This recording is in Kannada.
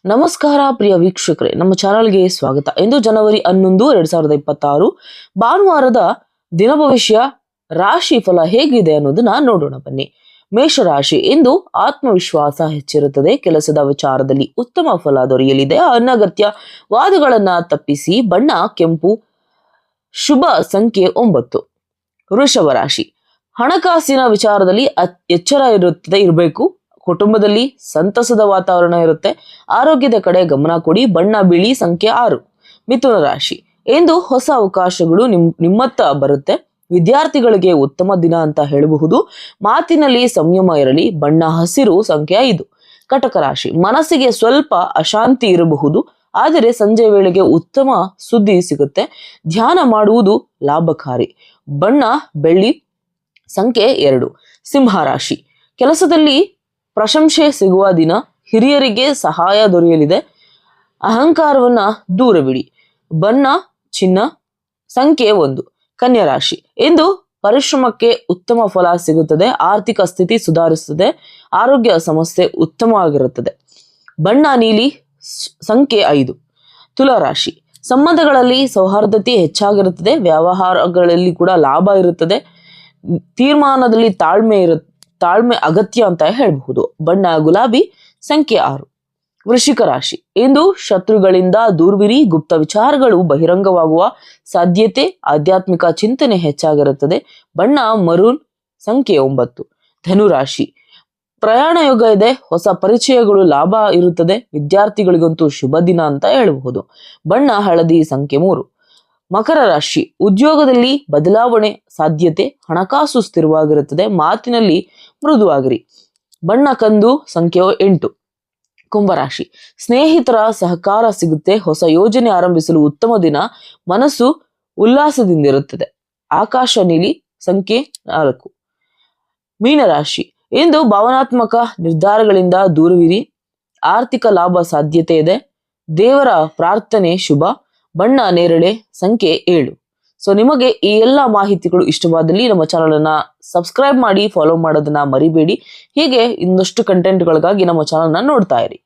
ನಮಸ್ಕಾರ ಪ್ರಿಯ ವೀಕ್ಷಕರೇ, ನಮ್ಮ ಚಾನಲ್ಗೆ ಸ್ವಾಗತ. ಇಂದು ಜನವರಿ 11, 2026 ಭಾನುವಾರದ ದಿನ ಭವಿಷ್ಯ ರಾಶಿ ಫಲ ಹೇಗಿದೆ ಅನ್ನೋದನ್ನ ನೋಡೋಣ ಬನ್ನಿ. ಮೇಷರಾಶಿ, ಇಂದು ಆತ್ಮವಿಶ್ವಾಸ ಹೆಚ್ಚಿರುತ್ತದೆ. ಕೆಲಸದ ವಿಚಾರದಲ್ಲಿ ಉತ್ತಮ ಫಲ ದೊರೆಯಲಿದೆ. ಅನಗತ್ಯ ವಾದಗಳನ್ನ ತಪ್ಪಿಸಿ. ಬಣ್ಣ ಕೆಂಪು. ಶುಭ ಸಂಖ್ಯೆ 9. ವೃಷಭ ರಾಶಿ, ಹಣಕಾಸಿನ ವಿಚಾರದಲ್ಲಿ ಎಚ್ಚರ ಇರಬೇಕು. ಕುಟುಂಬದಲ್ಲಿ ಸಂತಸದ ವಾತಾವರಣ ಇರುತ್ತೆ. ಆರೋಗ್ಯದ ಕಡೆ ಗಮನ ಕೊಡಿ. ಬಣ್ಣ ಬಿಳಿ. ಸಂಖ್ಯೆ 6. ಮಿಥುನ ರಾಶಿ, ಇಂದು ಹೊಸ ಅವಕಾಶಗಳು ನಿಮ್ಮತ್ತ ಬರುತ್ತೆ. ವಿದ್ಯಾರ್ಥಿಗಳಿಗೆ ಉತ್ತಮ ದಿನ ಅಂತ ಹೇಳಬಹುದು. ಮಾತಿನಲ್ಲಿ ಸಂಯಮ ಇರಲಿ. ಬಣ್ಣ ಹಸಿರು. ಸಂಖ್ಯೆ 5. ಕಟಕ ರಾಶಿ, ಮನಸ್ಸಿಗೆ ಸ್ವಲ್ಪ ಅಶಾಂತಿ ಇರಬಹುದು, ಆದರೆ ಸಂಜೆ ವೇಳೆಗೆ ಉತ್ತಮ ಸುದ್ದಿ ಸಿಗುತ್ತೆ. ಧ್ಯಾನ ಮಾಡುವುದು ಲಾಭಕಾರಿ. ಬಣ್ಣ ಬೆಳ್ಳಿ. ಸಂಖ್ಯೆ 2. ಸಿಂಹ ರಾಶಿ, ಕೆಲಸದಲ್ಲಿ ಪ್ರಶಂಸೆ ಸಿಗುವ ದಿನ. ಹಿರಿಯರಿಗೆ ಸಹಾಯ ದೊರೆಯಲಿದೆ. ಅಹಂಕಾರವನ್ನ ದೂರವಿಡಿ. ಬಣ್ಣ ಚಿನ್ನ. ಸಂಖ್ಯೆ 1. ಕನ್ಯಾ ರಾಶಿ, ಇಂದು ಪರಿಶ್ರಮಕ್ಕೆ ಉತ್ತಮ ಫಲ ಸಿಗುತ್ತದೆ. ಆರ್ಥಿಕ ಸ್ಥಿತಿ ಸುಧಾರಿಸುತ್ತದೆ. ಆರೋಗ್ಯ ಸಮಸ್ಯೆ ಉತ್ತಮವಾಗಿರುತ್ತದೆ. ಬಣ್ಣ ನೀಲಿ. ಸಂಖ್ಯೆ 5. ತುಲಾ ರಾಶಿ, ಸಂಬಂಧಗಳಲ್ಲಿ ಸೌಹಾರ್ದತೆ ಹೆಚ್ಚಾಗಿರುತ್ತದೆ. ವ್ಯವಹಾರಗಳಲ್ಲಿ ಕೂಡ ಲಾಭ ಇರುತ್ತದೆ. ತೀರ್ಮಾನದಲ್ಲಿ ತಾಳ್ಮೆ ಅಗತ್ಯ ಅಂತ ಹೇಳಬಹುದು. ಬಣ್ಣ ಗುಲಾಬಿ. ಸಂಖ್ಯೆ 6. ವೃಶ್ಚಿಕ ರಾಶಿ, ಇಂದು ಶತ್ರುಗಳಿಂದ ದೂರವಿರಿ. ಗುಪ್ತ ವಿಚಾರಗಳು ಬಹಿರಂಗವಾಗುವ ಸಾಧ್ಯತೆ. ಆಧ್ಯಾತ್ಮಿಕ ಚಿಂತನೆ ಹೆಚ್ಚಾಗಿರುತ್ತದೆ. ಬಣ್ಣ ಮರೂನ್. ಸಂಖ್ಯೆ 9. ಧನುರಾಶಿ, ಪ್ರಯಾಣ ಯೋಗ ಇದೆ. ಹೊಸ ಪರಿಚಯಗಳು ಲಾಭ ಇರುತ್ತದೆ. ವಿದ್ಯಾರ್ಥಿಗಳಿಗಂತೂ ಶುಭ ದಿನ ಅಂತ ಹೇಳಬಹುದು. ಬಣ್ಣ ಹಳದಿ. ಸಂಖ್ಯೆ 3. ಮಕರ ರಾಶಿ, ಉದ್ಯೋಗದಲ್ಲಿ ಬದಲಾವಣೆ ಸಾಧ್ಯತೆ. ಹಣಕಾಸು ಸ್ಥಿರವಾಗಿರುತ್ತದೆ. ಮಾತಿನಲ್ಲಿ ಮೃದುವಾಗಿರಿ. ಬಣ್ಣ ಕಂದು. ಸಂಖ್ಯೆ 8. ಕುಂಭರಾಶಿ, ಸ್ನೇಹಿತರ ಸಹಕಾರ ಸಿಗುತ್ತೆ. ಹೊಸ ಯೋಜನೆ ಆರಂಭಿಸಲು ಉತ್ತಮ ದಿನ. ಮನಸ್ಸು ಉಲ್ಲಾಸದಿಂದಿರುತ್ತದೆ. ಆಕಾಶ ನೀಲಿ. ಸಂಖ್ಯೆ 4. ಮೀನರಾಶಿ, ಇಂದು ಭಾವನಾತ್ಮಕ ನಿರ್ಧಾರಗಳಿಂದ ದೂರವಿರಿ. ಆರ್ಥಿಕ ಲಾಭ ಸಾಧ್ಯತೆ ಇದೆ. ದೇವರ ಪ್ರಾರ್ಥನೆ ಶುಭ. ಬಣ್ಣ ನೇರಳೆ. ಸಂಖ್ಯೆ 7. ಸೊ ನಿಮಗೆ ಈ ಎಲ್ಲ ಮಾಹಿತಿಗಳು ಇಷ್ಟವಾದಲ್ಲಿ ನಮ್ಮ ಚಾನಲ್ ಅನ್ನ ಸಬ್ಸ್ಕ್ರೈಬ್ ಮಾಡಿ, ಫಾಲೋ ಮಾಡೋದನ್ನ ಮರಿಬೇಡಿ. ಹೀಗೆ ಇನ್ನಷ್ಟು ಕಂಟೆಂಟ್ಗಳಿಗಾಗಿ ನಮ್ಮ ಚಾನಲ್ನ ನೋಡ್ತಾ ಇರಿ.